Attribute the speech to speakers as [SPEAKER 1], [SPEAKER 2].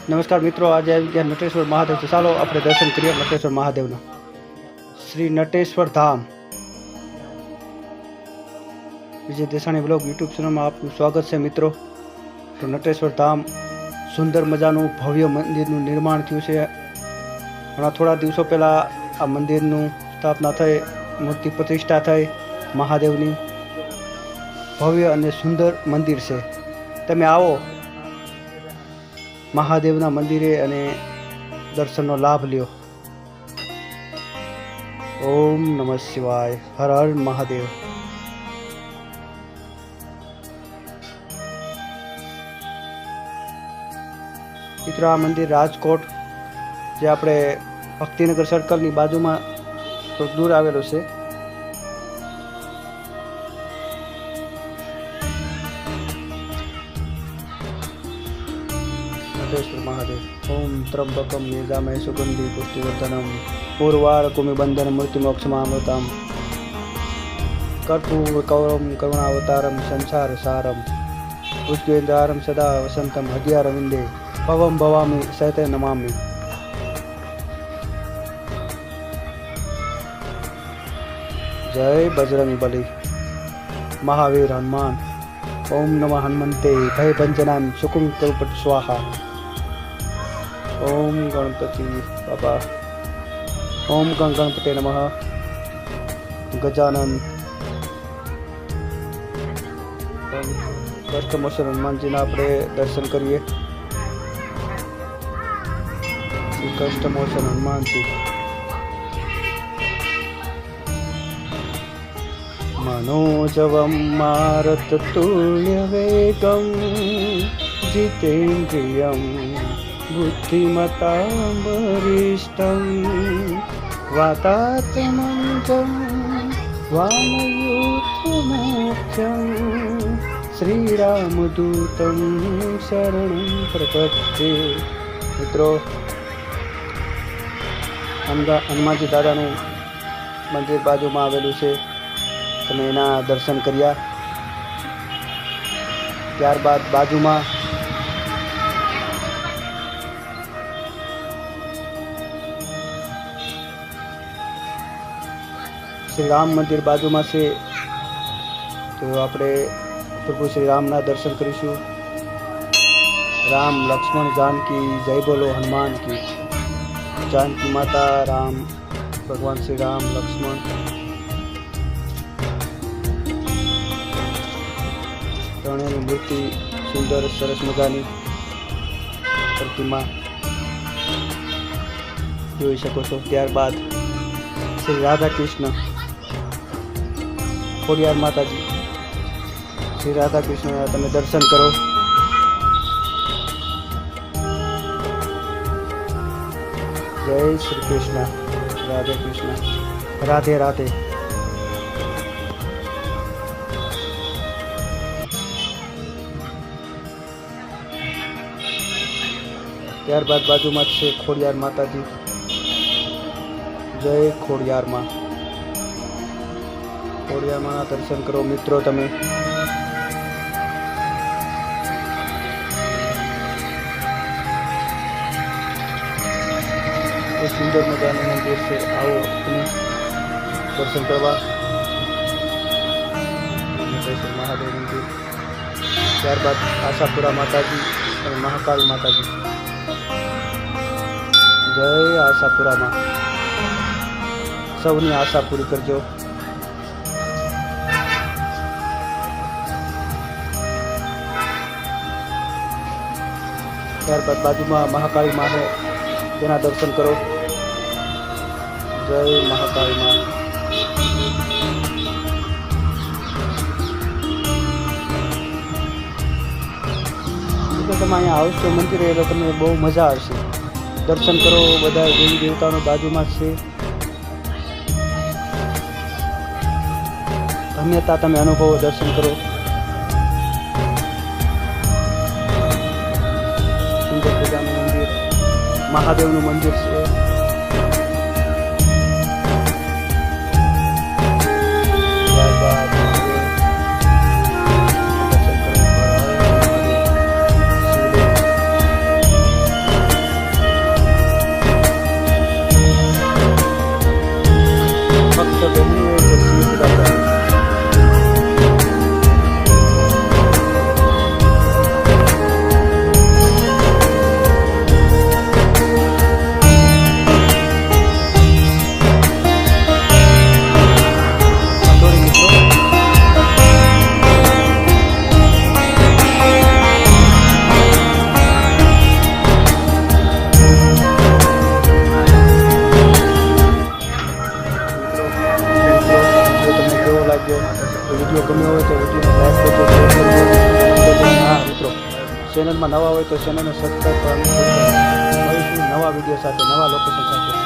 [SPEAKER 1] नमस्कार मित्रों, आज આવી ગયા નટેશ્વર મહાદેવ। તો ચાલો આપણે દર્શન કરીએ નટેશ્વર મહાદેવના। શ્રી નટેશ્વર ધામ વિજય દેસાણી બ્લોગ યુટ્યુબ ચેનલમાં આપનું સ્વાગત છે મિત્રો। તો નટેશ્વર ધામ સુંદર મજાનું ભવ્ય મંદિરનું નિર્માણ થયું છે। ઘણા થોડા દિવસો પહેલાં આ મંદિરનું સ્થાપના થઈ, મૂર્તિ પ્રતિષ્ઠા થઈ મહાદેવની। ભવ્ય અને સુંદર મંદિર છે। તમે આવો મહાદેવના મંદિરે અને દર્શનનો લાભ લ્યો। ઓમ નમઃ શિવાય, હર હર મહાદેવ। મિત્રો આ મંદિર રાજકોટ, જે આપણે ભક્તિનગર સર્કલની બાજુમાં થોડુંક દૂર આવેલું છે। नटेश्वर महादेव। ओम त्र्यंबकम यजामहे सुगंधि पुष्टिवर्धनम उर्वारुकमिबंधन मृत्युमोक्षमामृतम कर्पूरगौरम करुणावतारम संसार सारम पुष्पेन्द्रारम सदा वसंतम हृदयारविंदे भवम भवामि सहित नमामि। जय बजरंग बली, महावीर हनुमान। ओम नमः हनुमंते भयभंजनां सुकुम कल्पट स्वाहा। ओम गणपति बाबा। ओम गणपते नमः। गजानन। कष्टमोचन हनुमान जी अपने दर्शन करिए। कष्टमोचन हनुमान जी। मनोजवं मारुततुल्यवेगं जितेन्द्रियं बुद्धिमतां वरिष्ठं वातात्मनं वानयोधमुख्यं श्रीरामदूतं शरणं प्रपद्ये। मित्रों, हनुमानजी दादाનું મંદિર બાજુમાં આવેલું છે। તમે એના દર્શન કર્યા। ત્યારબાદ બાજુમાં શ્રી રામ મંદિર બાજુમાં છે, તો આપણે પ્રભુ શ્રી રામના દર્શન કરીશું। રામ લક્ષ્મણ जानकी जय बोलो हनुमान की। जानकी माता, राम भगवान श्री राम लक्ष्मण। ત્રણેયની મૂર્તિ સુંદર સરસ મજાની પ્રતિમા જોઈ શકો છો। ત્યારબાદ શ્રી રાધા કૃષ્ણ ખોડિયાર માતાજી, શ્રી રાધા કૃષ્ણના તમે દર્શન કરો। જય શ્રી કૃષ્ણ, રાધે કૃષ્ણ, રાધે રાધે। ત્યારબાદ બાજુમાં જ છે ખોડિયાર માતાજી। જય ખોડિયાર માં। ખોડિયાર માના દર્શન કરો મિત્રો તમે। એ સુંદર મજાનું મંદિર છે, આવો તમે દર્શન કરવા। નટેશ્વર મહાદેવ મંદિર। ત્યારબાદ આશાપુરા માતાજી અને મહાકાલ માતાજી। जय आशापुरा मां। सौनी आशा पूरी करजो। ત્યારબાદ બાજુમાં મહાકાળી માં છે, તેના દર્શન કરો। જય મહાકાળી માં। તમે અહીંયા આવશો મંદિરે એટલે તમને બહુ મજા આવશે। दर्शन करो। बधा देवी देवता बाजू में से धन्यता तमे अनुभव। दर्शन करो। सुंदर पूजाનું મંદિર, મહાદેવનું મંદિર છે। ત્યારબાદ દર્શન કરો। કરજો. વિડીયો ગમ્યો હોય તો વિડીયોને લાઈક કરજો, શેર કરજો. હા મિત્રો, ચેનલમાં નવા હોય તો ચેનલને સબસ્ક્રાઈબ કરવાનું ભૂલતા નહીં. મળીશું નવા વિડીયો સાથે, નવા લોકેશન સાથે.